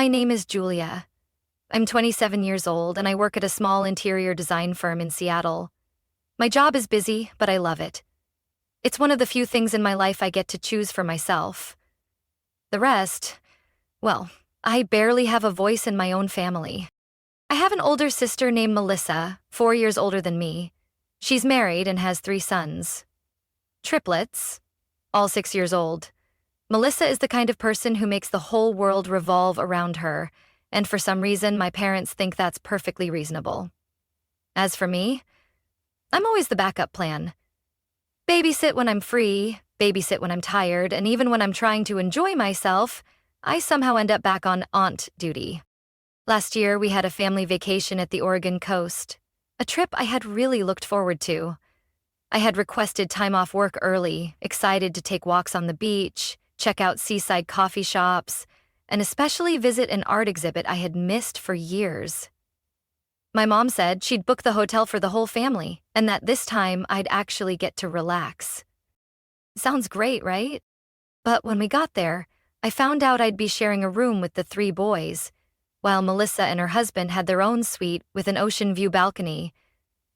My name is Julia. I'm 27 years old and I work at a small interior design firm in Seattle. My job is busy, but I love it. It's one of the few things in my life I get to choose for myself. The rest, well, I barely have a voice in my own family. I have an older sister named Melissa, 4 years older than me. She's married and has 3 sons. Triplets, all 6 years old. Melissa is the kind of person who makes the whole world revolve around her, and for some reason my parents think that's perfectly reasonable. As for me, I'm always the backup plan. Babysit when I'm free, babysit when I'm tired, and even when I'm trying to enjoy myself, I somehow end up back on aunt duty. Last year, we had a family vacation at the Oregon coast, a trip I had really looked forward to. I had requested time off work early, excited to take walks on the beach, check out seaside coffee shops, and especially visit an art exhibit I had missed for years. My mom said she'd book the hotel for the whole family, and that this time I'd actually get to relax. Sounds great, right? But when we got there, I found out I'd be sharing a room with the 3 boys, while Melissa and her husband had their own suite with an ocean view balcony.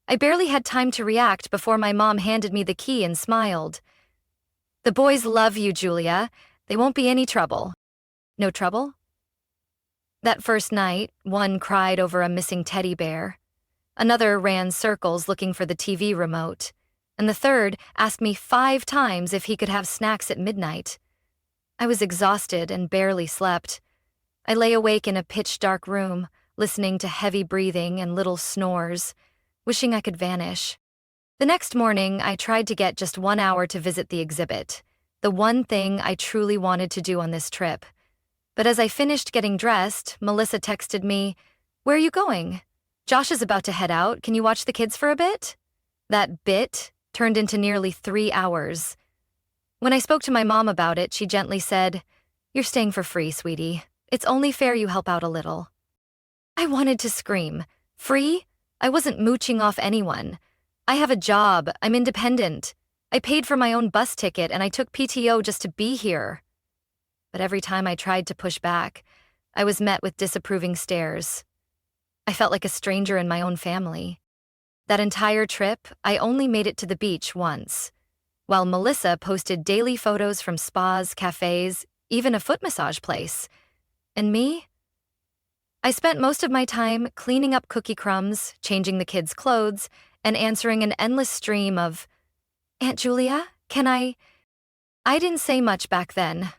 I barely had time to react before my mom handed me the key and smiled. "The boys love you, Julia. They won't be any trouble." No trouble? That first night, one cried over a missing teddy bear. Another ran circles looking for the TV remote. And the third asked me 5 times if he could have snacks at midnight. I was exhausted and barely slept. I lay awake in a pitch-dark room, listening to heavy breathing and little snores, wishing I could vanish. The next morning, I tried to get just 1 hour to visit the exhibit, the one thing I truly wanted to do on this trip. But as I finished getting dressed, Melissa texted me, "Where are you going? Josh is about to head out. Can you watch the kids for a bit?" That bit turned into nearly 3 hours. When I spoke to my mom about it, she gently said, "You're staying for free, sweetie. It's only fair you help out a little." I wanted to scream. Free? I wasn't mooching off anyone. I have a job. I'm independent. I paid for my own bus ticket and I took PTO just to be here. But every time I tried to push back, I was met with disapproving stares. I felt like a stranger in my own family. That entire trip, I only made it to the beach once, while Melissa posted daily photos from spas, cafes, even a foot massage place. And me? I spent most of my time cleaning up cookie crumbs, changing the kids' clothes, and answering an endless stream of, "Aunt Julia, can I?" I didn't say much back then.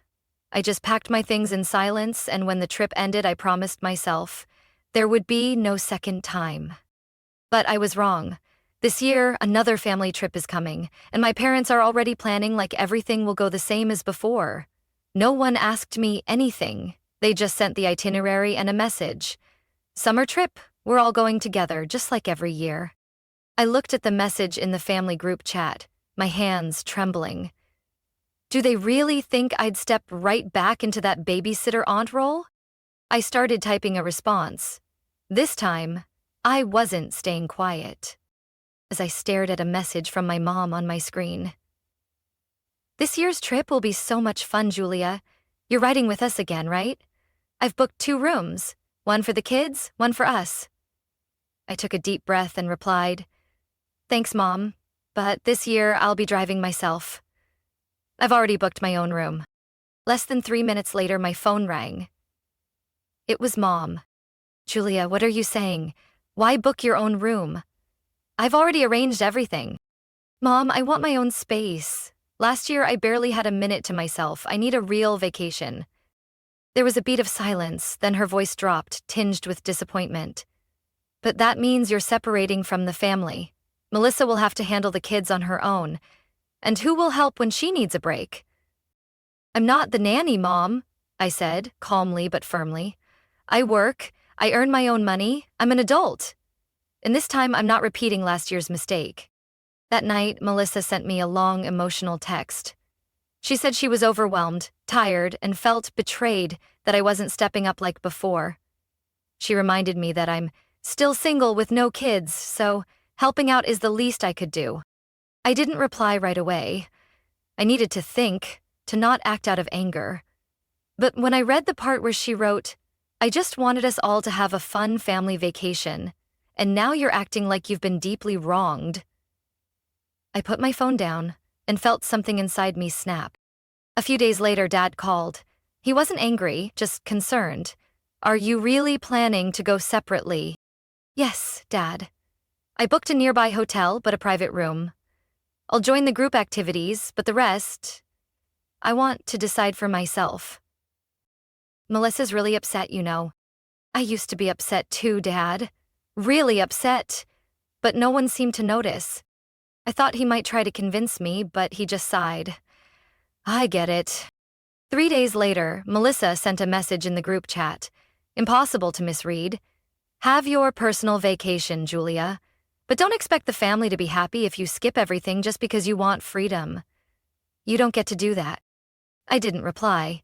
I just packed my things in silence, and when the trip ended, I promised myself there would be no second time. But I was wrong. This year, another family trip is coming, and my parents are already planning like everything will go the same as before. No one asked me anything. They just sent the itinerary and a message. "Summer trip, we're all going together, just like every year." I looked at the message in the family group chat, my hands trembling. Do they really think I'd step right back into that babysitter aunt role? I started typing a response. This time, I wasn't staying quiet. As I stared at a message from my mom on my screen. "This year's trip will be so much fun, Julia. You're riding with us again, right? I've booked 2 rooms, one for the kids, one for us." I took a deep breath and replied, "Thanks, Mom, but this year I'll be driving myself. I've already booked my own room." Less than 3 minutes later, my phone rang. It was Mom. "Julia, what are you saying? Why book your own room? I've already arranged everything." "Mom, I want my own space. Last year, I barely had a minute to myself. I need a real vacation." There was a beat of silence, then her voice dropped, tinged with disappointment. "But that means you're separating from the family. Melissa will have to handle the kids on her own. And who will help when she needs a break?" "I'm not the nanny, Mom," I said, calmly but firmly. "I work, I earn my own money, I'm an adult. And this time I'm not repeating last year's mistake." That night, Melissa sent me a long, emotional text. She said she was overwhelmed, tired, and felt betrayed that I wasn't stepping up like before. She reminded me that I'm still single with no kids, so helping out is the least I could do. I didn't reply right away. I needed to think, to not act out of anger. But when I read the part where she wrote, I just wanted us all to have a fun family vacation, and now you're acting like you've been deeply wronged. I put my phone down and felt something inside me snap. A few days later, Dad called. He wasn't angry, just concerned. Are you really planning to go separately? Yes, Dad. I booked a nearby hotel, but a private room. I'll join the group activities, but the rest, I want to decide for myself. Melissa's really upset, you know. I used to be upset too, Dad. Really upset. But no one seemed to notice. I thought he might try to convince me, but he just sighed. I get it. 3 days later, Melissa sent a message in the group chat. Impossible to misread. Have your personal vacation, Julia. But don't expect the family to be happy if you skip everything just because you want freedom. You don't get to do that. I didn't reply,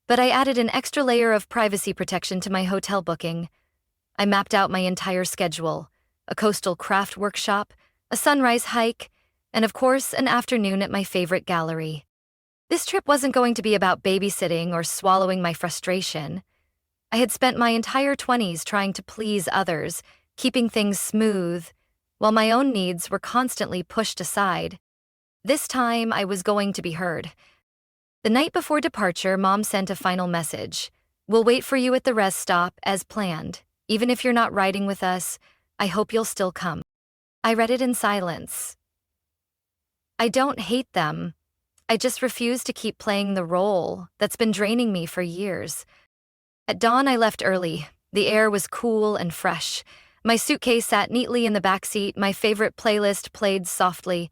but I added an extra layer of privacy protection to my hotel booking. I mapped out my entire schedule, a coastal craft workshop, a sunrise hike, and of course, an afternoon at my favorite gallery. This trip wasn't going to be about babysitting or swallowing my frustration. I had spent my entire 20s trying to please others, keeping things smooth, while my own needs were constantly pushed aside. This time, I was going to be heard. The night before departure, Mom sent a final message. We'll wait for you at the rest stop as planned. Even if you're not riding with us, I hope you'll still come. I read it in silence. I don't hate them. I just refuse to keep playing the role that's been draining me for years. At dawn, I left early. The air was cool and fresh. My suitcase sat neatly in the back seat. My favorite playlist played softly.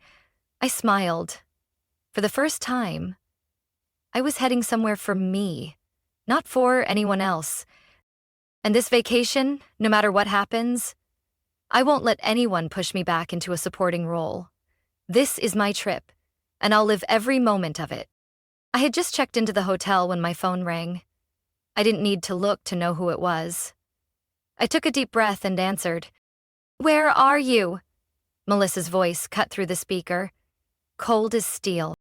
I smiled. For the first time, I was heading somewhere for me, not for anyone else. And this vacation, no matter what happens, I won't let anyone push me back into a supporting role. This is my trip, and I'll live every moment of it. I had just checked into the hotel when my phone rang. I didn't need to look to know who it was. I took a deep breath and answered. Where are you? Melissa's voice cut through the speaker. Cold as steel.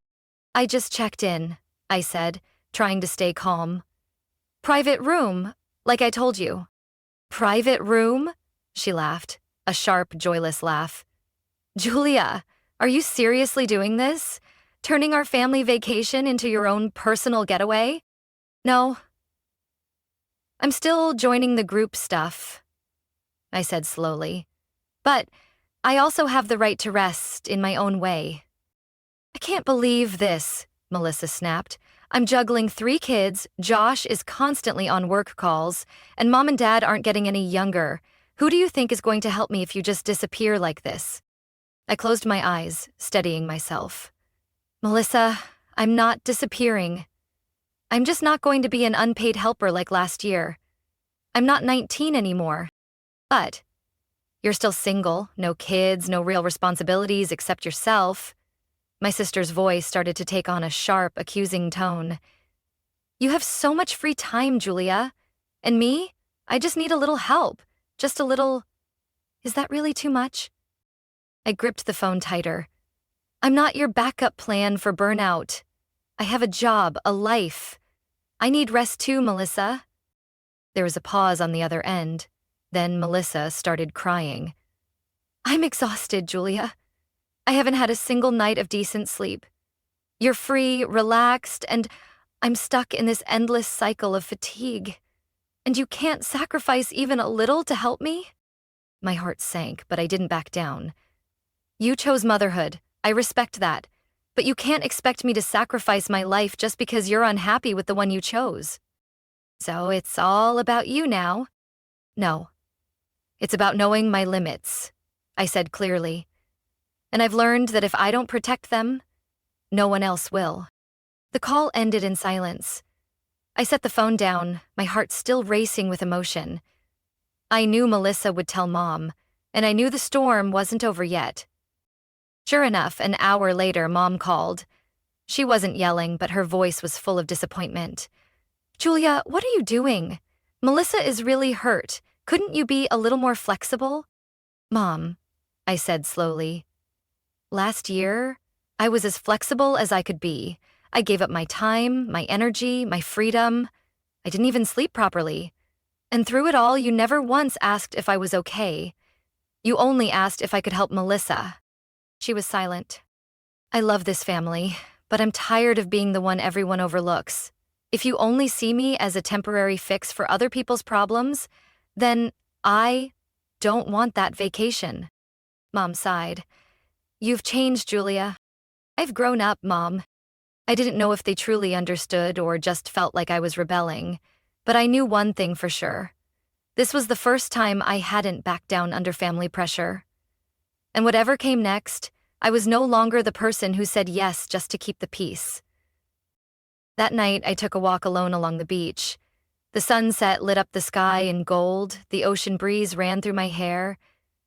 I just checked in, I said, trying to stay calm. Private room, like I told you. Private room? She laughed, a sharp, joyless laugh. Julia, are you seriously doing this? Turning our family vacation into your own personal getaway? No. I'm still joining the group stuff, I said slowly. But I also have the right to rest in my own way. I can't believe this, Melissa snapped. I'm juggling 3 kids, Josh is constantly on work calls, and Mom and Dad aren't getting any younger. Who do you think is going to help me if you just disappear like this? I closed my eyes, steadying myself. Melissa, I'm not disappearing. I'm just not going to be an unpaid helper like last year. I'm not 19 anymore. But you're still single, no kids, no real responsibilities except yourself. My sister's voice started to take on a sharp, accusing tone. You have so much free time, Julia. And me? I just need a little help. Just a little... Is that really too much? I gripped the phone tighter. I'm not your backup plan for burnout. I have a job, a life. I need rest too, Melissa. There was a pause on the other end. Then Melissa started crying. I'm exhausted, Julia. I haven't had a single night of decent sleep. You're free, relaxed, and I'm stuck in this endless cycle of fatigue. And you can't sacrifice even a little to help me? My heart sank, but I didn't back down. You chose motherhood. I respect that. But you can't expect me to sacrifice my life just because you're unhappy with the one you chose. So it's all about you now? No. It's about knowing my limits, I said clearly. And I've learned that if I don't protect them, no one else will. The call ended in silence. I set the phone down, my heart still racing with emotion. I knew Melissa would tell Mom, and I knew the storm wasn't over yet. Sure enough, an hour later, Mom called. She wasn't yelling, but her voice was full of disappointment. Julia, what are you doing? Melissa is really hurt. Couldn't you be a little more flexible? Mom, I said slowly. Last year, I was as flexible as I could be. I gave up my time, my energy, my freedom. I didn't even sleep properly. And through it all, you never once asked if I was okay. You only asked if I could help Melissa. She was silent. I love this family, but I'm tired of being the one everyone overlooks. If you only see me as a temporary fix for other people's problems, then I don't want that vacation. Mom sighed. You've changed, Julia. I've grown up, Mom. I didn't know if they truly understood or just felt like I was rebelling, but I knew one thing for sure. This was the first time I hadn't backed down under family pressure. And whatever came next, I was no longer the person who said yes just to keep the peace. That night, I took a walk alone along the beach. The sunset lit up the sky in gold, the ocean breeze ran through my hair,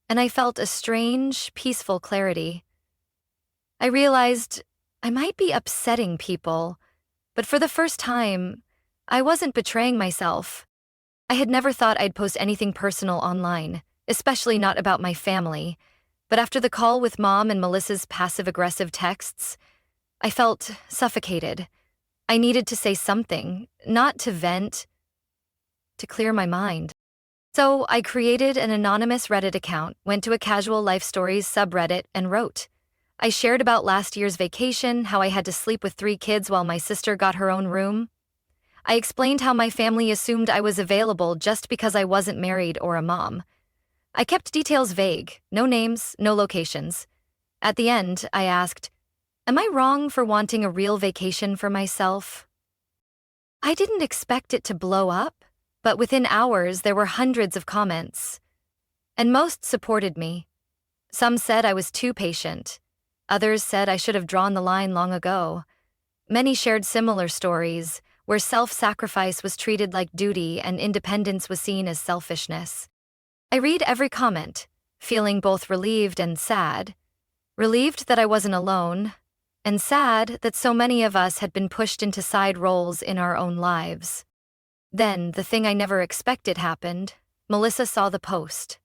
and I felt a strange, peaceful clarity. I realized I might be upsetting people, but for the first time, I wasn't betraying myself. I had never thought I'd post anything personal online, especially not about my family, but after the call with Mom and Melissa's passive-aggressive texts, I felt suffocated. I needed to say something, not to vent, to clear my mind. So I created an anonymous Reddit account, went to a casual life stories subreddit, and wrote. I shared about last year's vacation, how I had to sleep with 3 kids while my sister got her own room. I explained how my family assumed I was available just because I wasn't married or a mom. I kept details vague, no names, no locations. At the end, I asked, am I wrong for wanting a real vacation for myself? I didn't expect it to blow up, but within hours there were hundreds of comments. And most supported me. Some said I was too patient. Others said I should have drawn the line long ago. Many shared similar stories, where self-sacrifice was treated like duty and independence was seen as selfishness. I read every comment, feeling both relieved and sad. Relieved that I wasn't alone, and sad that so many of us had been pushed into side roles in our own lives. Then, the thing I never expected happened. Melissa saw the post.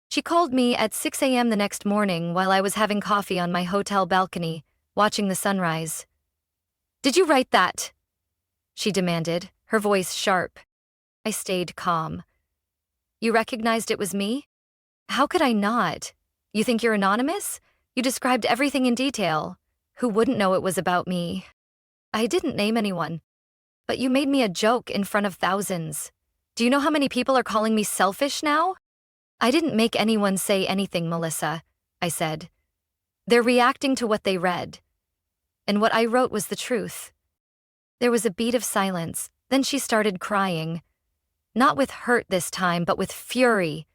She called me at 6 a.m. the next morning while I was having coffee on my hotel balcony, watching the sunrise. Did you write that? She demanded, her voice sharp. I stayed calm. You recognized it was me? How could I not? You think you're anonymous? You described everything in detail. Who wouldn't know it was about me? I didn't name anyone. But you made me a joke in front of thousands. Do you know how many people are calling me selfish now? I didn't make anyone say anything, Melissa, I said. They're reacting to what they read. And what I wrote was the truth. There was a beat of silence, then she started crying. Not with hurt this time, but with fury.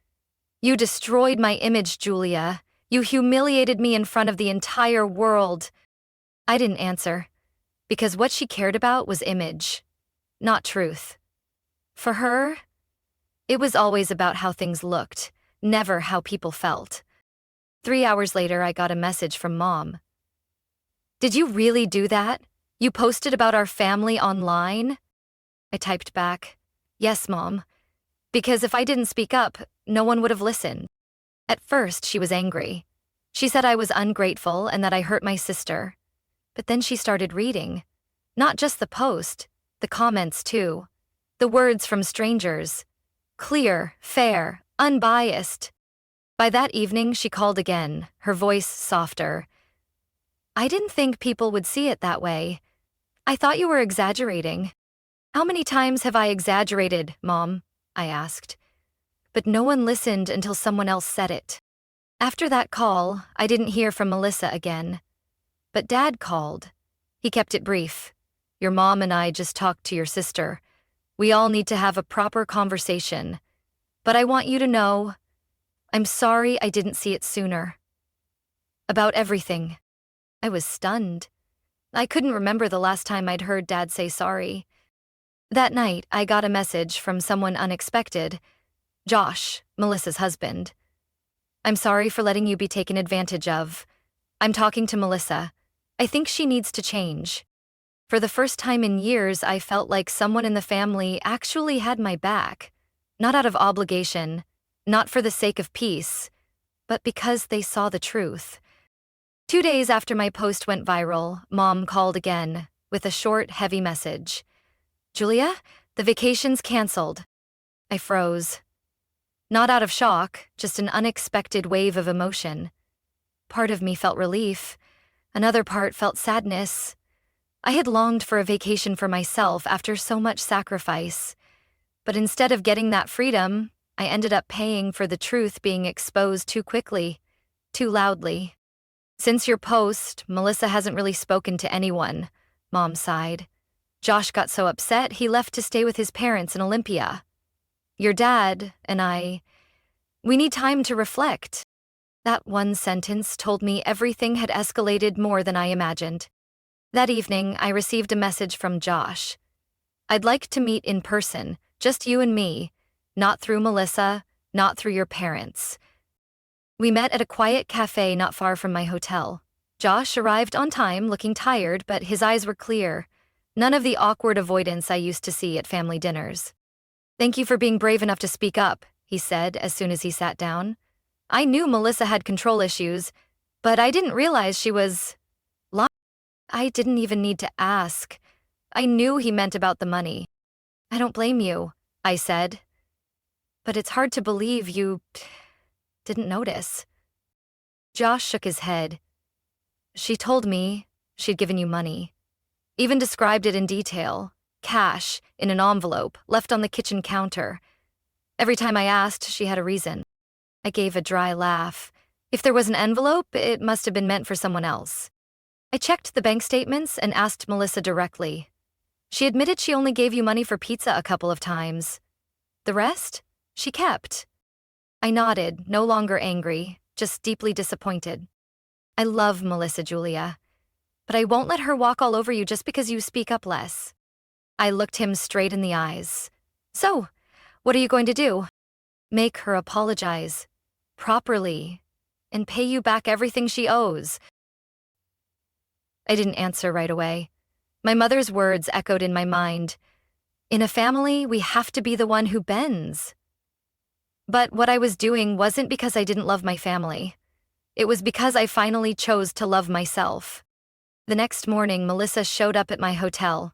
You destroyed my image, Julia. You humiliated me in front of the entire world. I didn't answer, because what she cared about was image, not truth. For her, it was always about how things looked, never how people felt. 3 hours later, I got a message from Mom. Did you really do that? You posted about our family online? I typed back, yes, Mom, because if I didn't speak up, no one would have listened. At first, she was angry. She said I was ungrateful and that I hurt my sister. But then she started reading. Not just the post, the comments too. The words from strangers. Clear, fair, unbiased. By that evening, she called again, her voice softer. I didn't think people would see it that way. I thought you were exaggerating. How many times have I exaggerated, Mom? I asked. But no one listened until someone else said it. After that call, I didn't hear from Melissa again. But Dad called. He kept it brief. Your mom and I just talked to your sister. We all need to have a proper conversation. But I want you to know, I'm sorry I didn't see it sooner. About everything. I was stunned. I couldn't remember the last time I'd heard Dad say sorry. That night, I got a message from someone unexpected. Josh, Melissa's husband. I'm sorry for letting you be taken advantage of. I'm talking to Melissa. I think she needs to change. For the first time in years, I felt like someone in the family actually had my back. Not out of obligation, not for the sake of peace, but because they saw the truth. 2 days after my post went viral, Mom called again with a short, heavy message. Julia, the vacation's canceled. I froze. Not out of shock, just an unexpected wave of emotion. Part of me felt relief. Another part felt sadness. I had longed for a vacation for myself after so much sacrifice. But instead of getting that freedom, I ended up paying for the truth being exposed too quickly, too loudly. Since your post, Melissa hasn't really spoken to anyone, Mom sighed. Josh got so upset he left to stay with his parents in Olympia. Your dad and we need time to reflect. That one sentence told me everything had escalated more than I imagined. That evening, I received a message from Josh. I'd like to meet in person, just you and me, not through Melissa, not through your parents. We met at a quiet cafe not far from my hotel. Josh arrived on time, looking tired, but his eyes were clear. None of the awkward avoidance I used to see at family dinners. Thank you for being brave enough to speak up, he said as soon as he sat down. I knew Melissa had control issues, but I didn't realize she was lying. I didn't even need to ask. I knew he meant about the money. I don't blame you, I said. But it's hard to believe you didn't notice. Josh shook his head. She told me she'd given you money. Even described it in detail. Cash, in an envelope, left on the kitchen counter. Every time I asked, she had a reason. I gave a dry laugh. If there was an envelope, it must have been meant for someone else. I checked the bank statements and asked Melissa directly. She admitted she only gave you money for pizza a couple of times. The rest, she kept. I nodded, no longer angry, just deeply disappointed. I love Melissa, Julia, but I won't let her walk all over you just because you speak up less. I looked him straight in the eyes. So, what are you going to do? Make her apologize, properly, and pay you back everything she owes. I didn't answer right away. My mother's words echoed in my mind. In a family, we have to be the one who bends. But what I was doing wasn't because I didn't love my family. It was because I finally chose to love myself. The next morning, Melissa showed up at my hotel.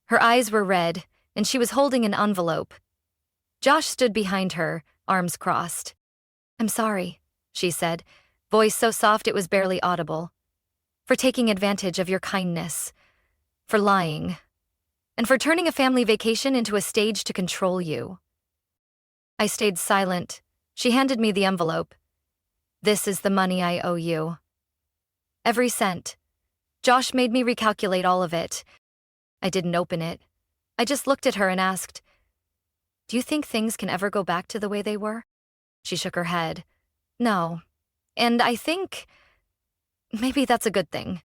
Her eyes were red, and she was holding an envelope. Josh stood behind her, arms crossed. I'm sorry, she said, voice so soft it was barely audible. For taking advantage of your kindness. For lying. And for turning a family vacation into a stage to control you. I stayed silent. She handed me the envelope. This is the money I owe you. Every cent. Josh made me recalculate all of it. I didn't open it. I just looked at her and asked, do you think things can ever go back to the way they were? She shook her head. No. And I think maybe that's a good thing.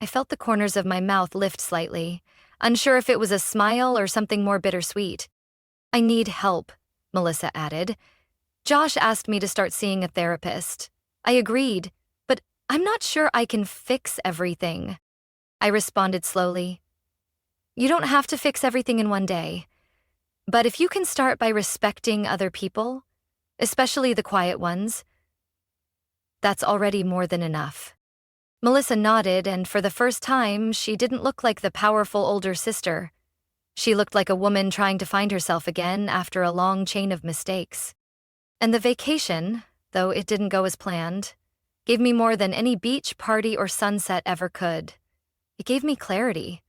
I felt the corners of my mouth lift slightly, unsure if it was a smile or something more bittersweet. I need help, Melissa added. Josh asked me to start seeing a therapist. I agreed, but I'm not sure I can fix everything. I responded slowly. You don't have to fix everything in one day. But if you can start by respecting other people, especially the quiet ones, that's already more than enough. Melissa nodded, and for the first time, she didn't look like the powerful older sister. She looked like a woman trying to find herself again after a long chain of mistakes. And the vacation, though it didn't go as planned, gave me more than any beach party or sunset ever could. It gave me clarity.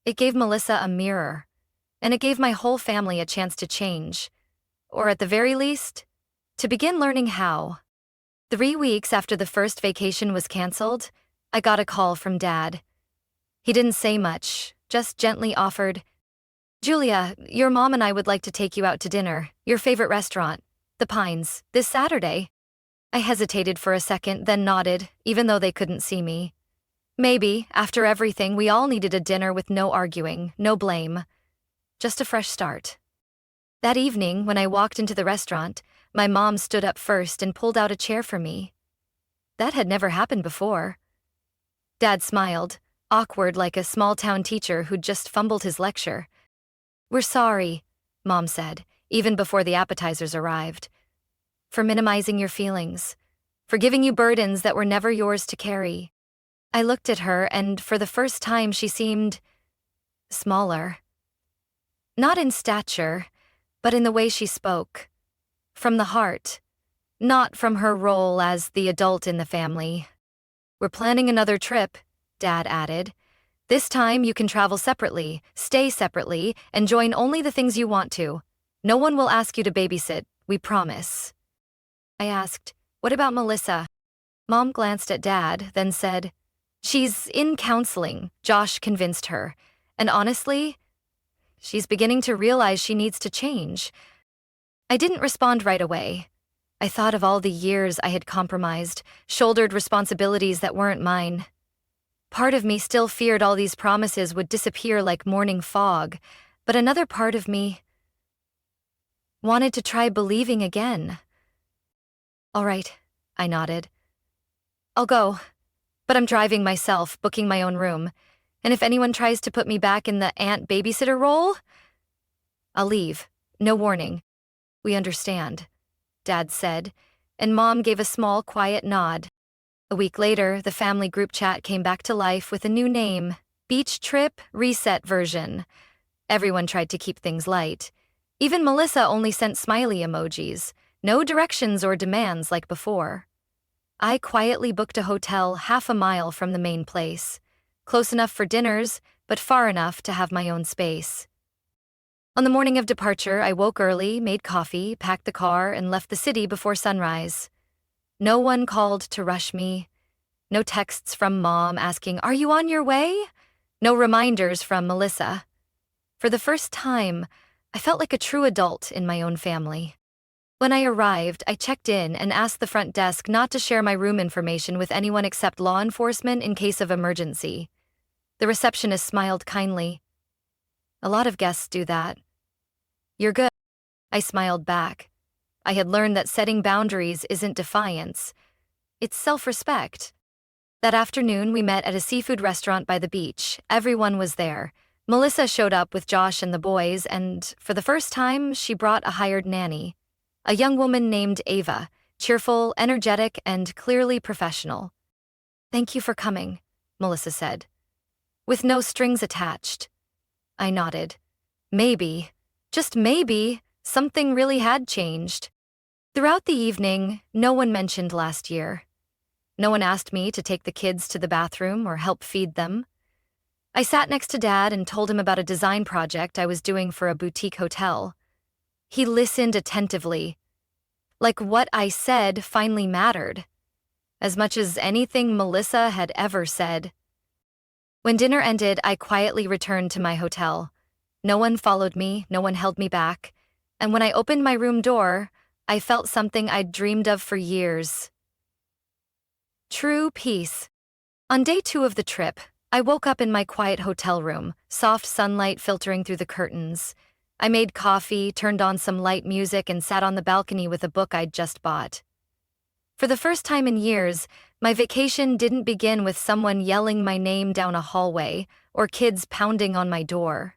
It gave Melissa a mirror, and it gave my whole family a chance to change, or at the very least, to begin learning how. 3 weeks after the first vacation was canceled, I got a call from Dad. He didn't say much, just gently offered, Julia, your mom and I would like to take you out to dinner, your favorite restaurant, The Pines, this Saturday. I hesitated for a second, then nodded, even though they couldn't see me. Maybe, after everything, we all needed a dinner with no arguing, no blame. Just a fresh start. That evening, when I walked into the restaurant, my mom stood up first and pulled out a chair for me. That had never happened before. Dad smiled, awkward like a small-town teacher who'd just fumbled his lecture. We're sorry, Mom said, even before the appetizers arrived. For minimizing your feelings. For giving you burdens that were never yours to carry. I looked at her, and for the first time she seemed smaller. Not in stature, but in the way she spoke. From the heart, not from her role as the adult in the family. "We're planning another trip," Dad added. "This time you can travel separately, stay separately, and join only the things you want to. No one will ask you to babysit, we promise." I asked, "What about Melissa?" Mom glanced at Dad, then said, "She's in counseling," Josh convinced her. "And honestly, she's beginning to realize she needs to change." I didn't respond right away. I thought of all the years I had compromised, shouldered responsibilities that weren't mine. Part of me still feared all these promises would disappear like morning fog, but another part of me wanted to try believing again. "All right," I nodded. "I'll go, but I'm driving myself, booking my own room, and if anyone tries to put me back in the aunt babysitter role, I'll leave. No warning." "We understand," Dad said, and Mom gave a small, quiet nod. A week later, the family group chat came back to life with a new name, Beach Trip Reset Version. Everyone tried to keep things light. Even Melissa only sent smiley emojis, no directions or demands like before. I quietly booked a hotel half a mile from the main place, close enough for dinners, but far enough to have my own space. On the morning of departure, I woke early, made coffee, packed the car, and left the city before sunrise. No one called to rush me. No texts from Mom asking, "Are you on your way?" No reminders from Melissa. For the first time, I felt like a true adult in my own family. When I arrived, I checked in and asked the front desk not to share my room information with anyone except law enforcement in case of emergency. The receptionist smiled kindly. "A lot of guests do that." "You're good," I smiled back. I had learned that setting boundaries isn't defiance. It's self-respect. That afternoon, we met at a seafood restaurant by the beach. Everyone was there. Melissa showed up with Josh and the boys, and for the first time, she brought a hired nanny. A young woman named Ava, cheerful, energetic, and clearly professional. "Thank you for coming," Melissa said. "With no strings attached." I nodded. Maybe, just maybe, something really had changed. Throughout the evening, no one mentioned last year. No one asked me to take the kids to the bathroom or help feed them. I sat next to Dad and told him about a design project I was doing for a boutique hotel. He listened attentively. Like what I said finally mattered, as much as anything Melissa had ever said. When dinner ended, I quietly returned to my hotel. No one followed me, no one held me back, and when I opened my room door, I felt something I'd dreamed of for years. True peace. On day 2 of the trip, I woke up in my quiet hotel room, soft sunlight filtering through the curtains. I made coffee, turned on some light music, and sat on the balcony with a book I'd just bought. For the first time in years, my vacation didn't begin with someone yelling my name down a hallway or kids pounding on my door.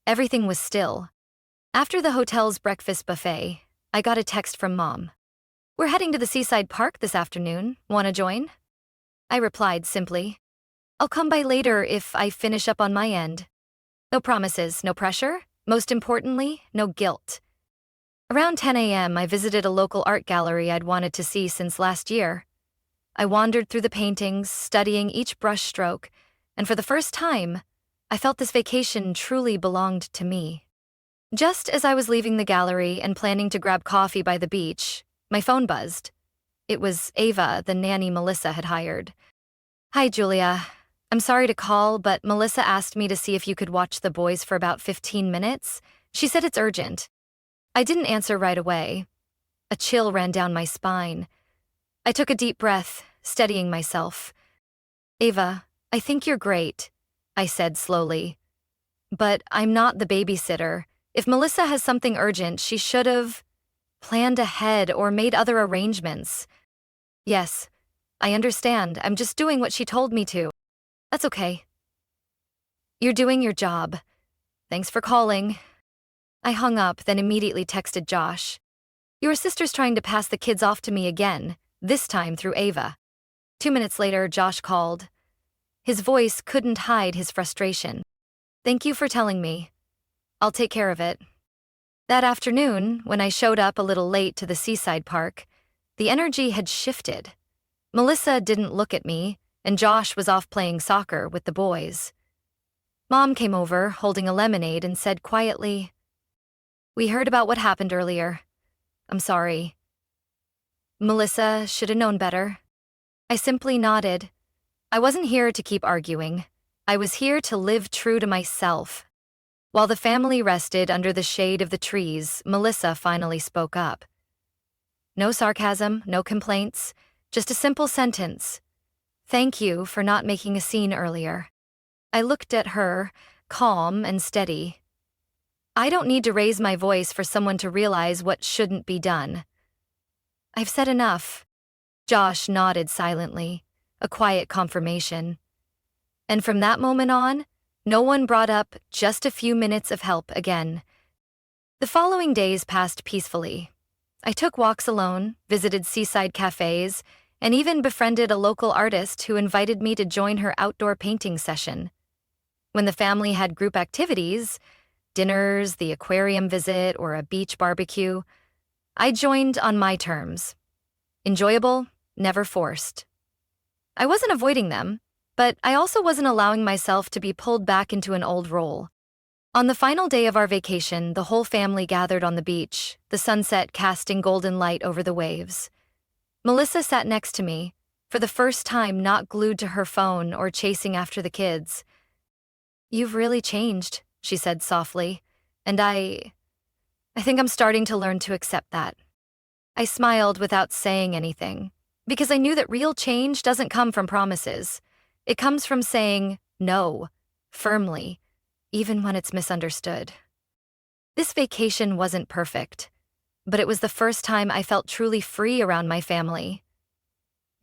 Everything was still. After the hotel's breakfast buffet, I got a text from Mom. "We're heading to the seaside park this afternoon. Want to join?" I replied simply, "I'll come by later if I finish up on my end." No promises, no pressure. Most importantly, no guilt. Around 10 a.m., I visited a local art gallery I'd wanted to see since last year. I wandered through the paintings, studying each brushstroke, and for the first time, I felt this vacation truly belonged to me. Just as I was leaving the gallery and planning to grab coffee by the beach, my phone buzzed. It was Ava, the nanny Melissa had hired. "Hi, Julia. I'm sorry to call, but Melissa asked me to see if you could watch the boys for about 15 minutes. She said it's urgent." I didn't answer right away. A chill ran down my spine. I took a deep breath, steadying myself. "Ava, I think you're great," I said slowly. "But I'm not the babysitter. If Melissa has something urgent, she should have planned ahead or made other arrangements." "Yes, I understand. I'm just doing what she told me to." "That's okay." "You're doing your job. Thanks for calling." I hung up, then immediately texted Josh. "Your sister's trying to pass the kids off to me again, this time through Ava." 2 minutes later, Josh called. His voice couldn't hide his frustration. "Thank you for telling me. I'll take care of it." That afternoon, when I showed up a little late to the seaside park, the energy had shifted. Melissa didn't look at me, and Josh was off playing soccer with the boys. Mom came over, holding a lemonade, and said quietly, "We heard about what happened earlier. I'm sorry." Melissa should have known better. I simply nodded. I wasn't here to keep arguing. I was here to live true to myself. While the family rested under the shade of the trees, Melissa finally spoke up. No sarcasm, no complaints, just a simple sentence. "Thank you for not making a scene earlier." I looked at her, calm and steady. I don't need to raise my voice for someone to realize what shouldn't be done. I've said enough. Josh nodded silently, a quiet confirmation. And from that moment on, no one brought up just a few minutes of help again. The following days passed peacefully. I took walks alone, visited seaside cafes, and even befriended a local artist who invited me to join her outdoor painting session. When the family had group activities, dinners, the aquarium visit, or a beach barbecue, I joined on my terms. Enjoyable, never forced. I wasn't avoiding them, but I also wasn't allowing myself to be pulled back into an old role. On the final day of our vacation, the whole family gathered on the beach, the sunset casting golden light over the waves. Melissa sat next to me, for the first time not glued to her phone or chasing after the kids. "You've really changed," she said softly, and I think I'm starting to learn to accept that. I smiled without saying anything, because I knew that real change doesn't come from promises. It comes from saying no, firmly, even when it's misunderstood. This vacation wasn't perfect, but it was the first time I felt truly free around my family.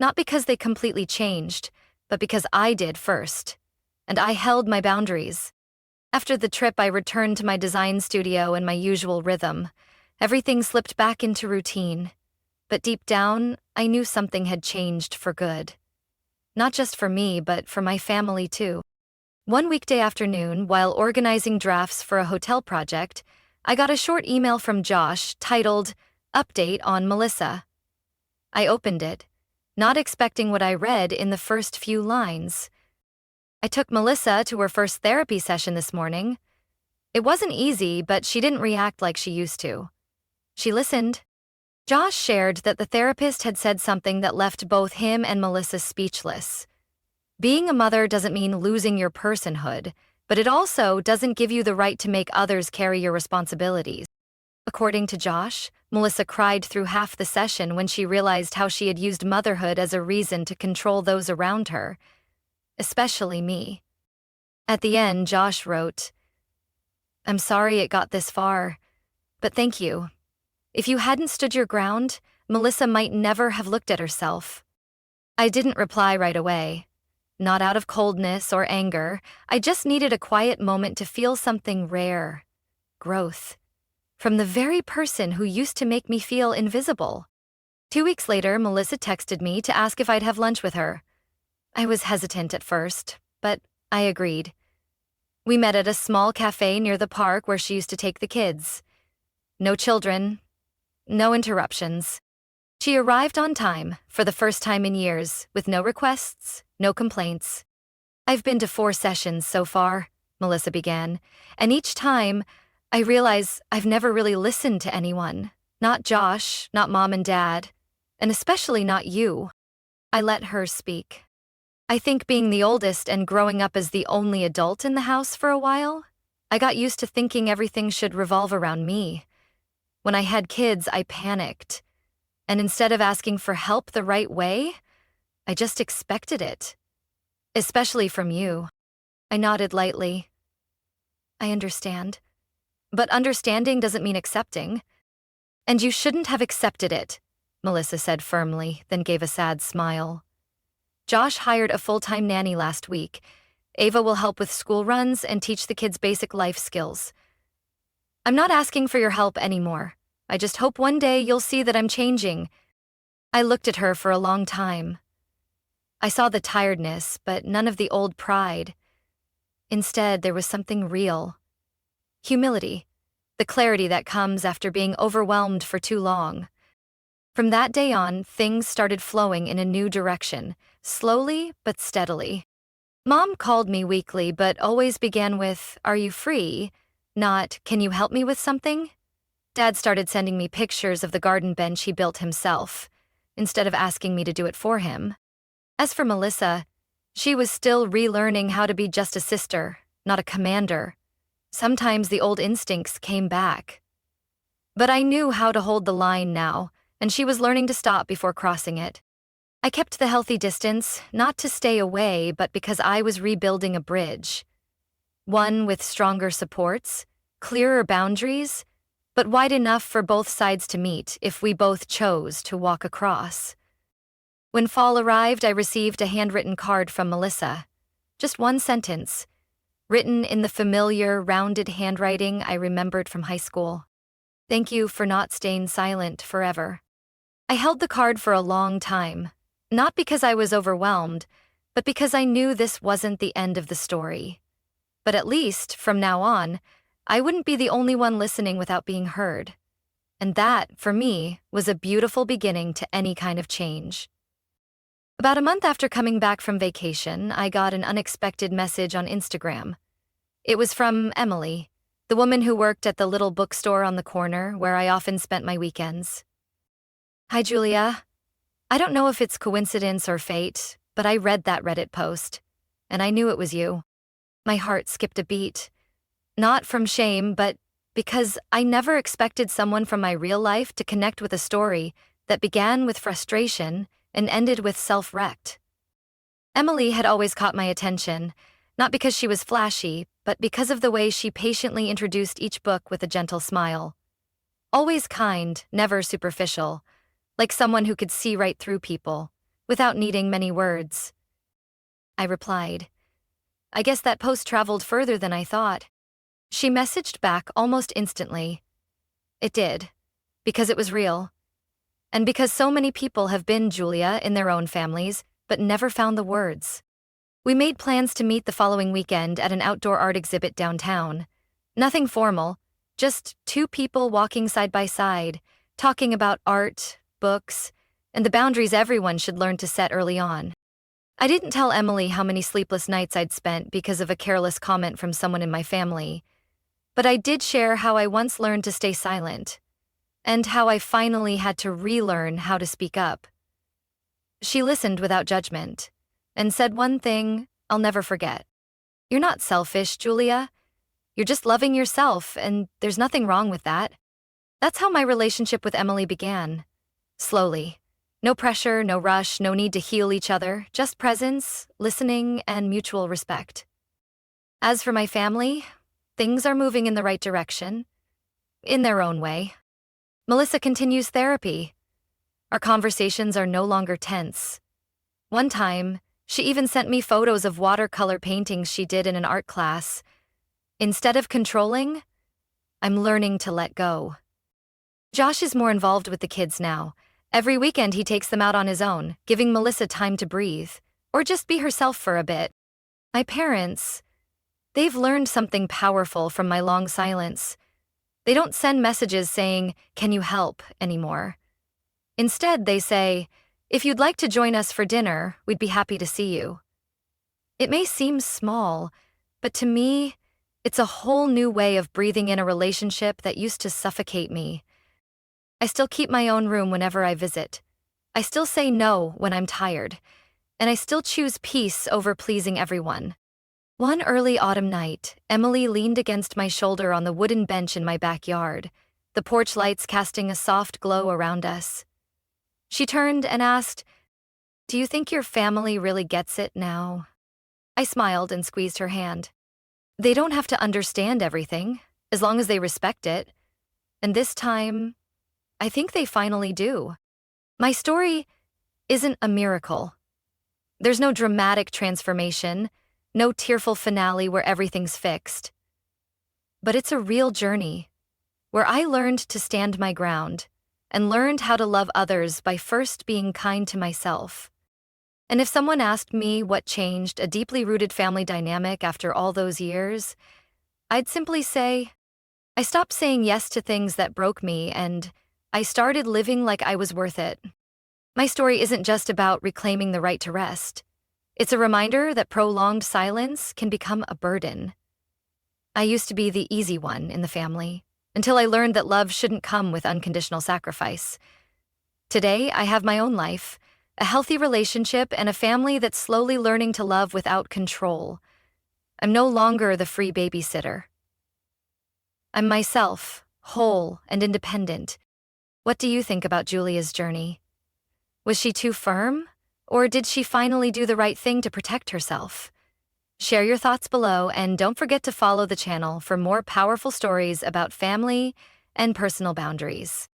Not because they completely changed, but because I did first, and I held my boundaries. After the trip, I returned to my design studio and my usual rhythm. Everything slipped back into routine, but deep down, I knew something had changed for good. Not just for me, but for my family too. One weekday afternoon, while organizing drafts for a hotel project, I got a short email from Josh titled, "Update on Melissa." I opened it, not expecting what I read in the first few lines. "I took Melissa to her first therapy session this morning. It wasn't easy, but she didn't react like she used to. She listened." Josh shared that the therapist had said something that left both him and Melissa speechless. Being a mother doesn't mean losing your personhood, but it also doesn't give you the right to make others carry your responsibilities. According to Josh, Melissa cried through half the session when she realized how she had used motherhood as a reason to control those around her, especially me. At the end, Josh wrote, "I'm sorry it got this far, but thank you. If you hadn't stood your ground, Melissa might never have looked at herself." I didn't reply right away. Not out of coldness or anger, I just needed a quiet moment to feel something rare. Growth. From the very person who used to make me feel invisible. 2 weeks later, Melissa texted me to ask if I'd have lunch with her. I was hesitant at first, but I agreed. We met at a small cafe near the park where she used to take the kids. No children, no interruptions. She arrived on time, for the first time in years, with no requests, no complaints. "I've been to 4 sessions so far," Melissa began, "and each time, I realize I've never really listened to anyone. Not Josh, not Mom and Dad, and especially not you." I let her speak. I think being the oldest and growing up as the only adult in the house for a while, I got used to thinking everything should revolve around me. When I had kids, I panicked. And instead of asking for help the right way, I just expected it. Especially from you. I nodded lightly. "I understand. But understanding doesn't mean accepting. And you shouldn't have accepted it," Melissa said firmly, then gave a sad smile. "Josh hired a full-time nanny last week. Ava will help with school runs and teach the kids basic life skills. I'm not asking for your help anymore. I just hope one day you'll see that I'm changing." I looked at her for a long time. I saw the tiredness, but none of the old pride. Instead, there was something real. Humility. the clarity that comes after being overwhelmed for too long. From that day on, things started flowing in a new direction, slowly but steadily. Mom called me weekly, but always began with, "Are you free?" Not, "Can you help me with something?" Dad started sending me pictures of the garden bench he built himself, instead of asking me to do it for him. As for Melissa, she was still relearning how to be just a sister, not a commander. Sometimes the old instincts came back. But I knew how to hold the line now, and she was learning to stop before crossing it. I kept the healthy distance, not to stay away, but because I was rebuilding a bridge. One with stronger supports, clearer boundaries, but wide enough for both sides to meet if we both chose to walk across. When fall arrived, I received a handwritten card from Melissa. Just one sentence, written in the familiar, rounded handwriting I remembered from high school. "Thank you for not staying silent forever." I held the card for a long time, not because I was overwhelmed, but because I knew this wasn't the end of the story. But at least, from now on, I wouldn't be the only one listening without being heard. And that, for me, was a beautiful beginning to any kind of change. About a month after coming back from vacation, I got an unexpected message on Instagram. It was from Emily, the woman who worked at the little bookstore on the corner where I often spent my weekends. "Hi, Julia. I don't know if it's coincidence or fate, but I read that Reddit post, and I knew it was you." My heart skipped a beat. Not from shame, but because I never expected someone from my real life to connect with a story that began with frustration and ended with self-wrecked. Emily had always caught my attention, not because she was flashy, but because of the way she patiently introduced each book with a gentle smile. Always kind, never superficial, like someone who could see right through people, without needing many words. I replied, "I guess that post traveled further than I thought." She messaged back almost instantly. "It did, because it was real. And because so many people have been Julia in their own families, but never found the words." We made plans to meet the following weekend at an outdoor art exhibit downtown. Nothing formal, just two people walking side by side, talking about art, books, and the boundaries everyone should learn to set early on. I didn't tell Emily how many sleepless nights I'd spent because of a careless comment from someone in my family, but I did share how I once learned to stay silent, and how I finally had to relearn how to speak up. She listened without judgment, and said one thing I'll never forget. "You're not selfish, Julia. You're just loving yourself, and there's nothing wrong with that." That's how my relationship with Emily began. Slowly. No pressure, no rush, no need to heal each other, just presence, listening, and mutual respect. As for my family, things are moving in the right direction, in their own way. Melissa continues therapy. Our conversations are no longer tense. One time, she even sent me photos of watercolor paintings she did in an art class. Instead of controlling, I'm learning to let go. Josh is more involved with the kids now. Every weekend he takes them out on his own, giving Melissa time to breathe, or just be herself for a bit. My parents, they've learned something powerful from my long silence. They don't send messages saying, "Can you help?" anymore. Instead, they say, "If you'd like to join us for dinner, we'd be happy to see you." It may seem small, but to me, it's a whole new way of breathing in a relationship that used to suffocate me. I still keep my own room whenever I visit. I still say no when I'm tired, and I still choose peace over pleasing everyone. One early autumn night, Emily leaned against my shoulder on the wooden bench in my backyard, the porch lights casting a soft glow around us. She turned and asked, "Do you think your family really gets it now?" I smiled and squeezed her hand. "They don't have to understand everything, as long as they respect it. And this time, I think they finally do." My story isn't a miracle. There's no dramatic transformation, no tearful finale where everything's fixed. But it's a real journey, where I learned to stand my ground and learned how to love others by first being kind to myself. And if someone asked me what changed a deeply rooted family dynamic after all those years, I'd simply say, I stopped saying yes to things that broke me, and I started living like I was worth it. My story isn't just about reclaiming the right to rest. It's a reminder that prolonged silence can become a burden. I used to be the easy one in the family, until I learned that love shouldn't come with unconditional sacrifice. Today, I have my own life, a healthy relationship, and a family that's slowly learning to love without control. I'm no longer the free babysitter. I'm myself, whole and independent. What do you think about Julia's journey? Was she too firm? Or did she finally do the right thing to protect herself? Share your thoughts below, and don't forget to follow the channel for more powerful stories about family and personal boundaries.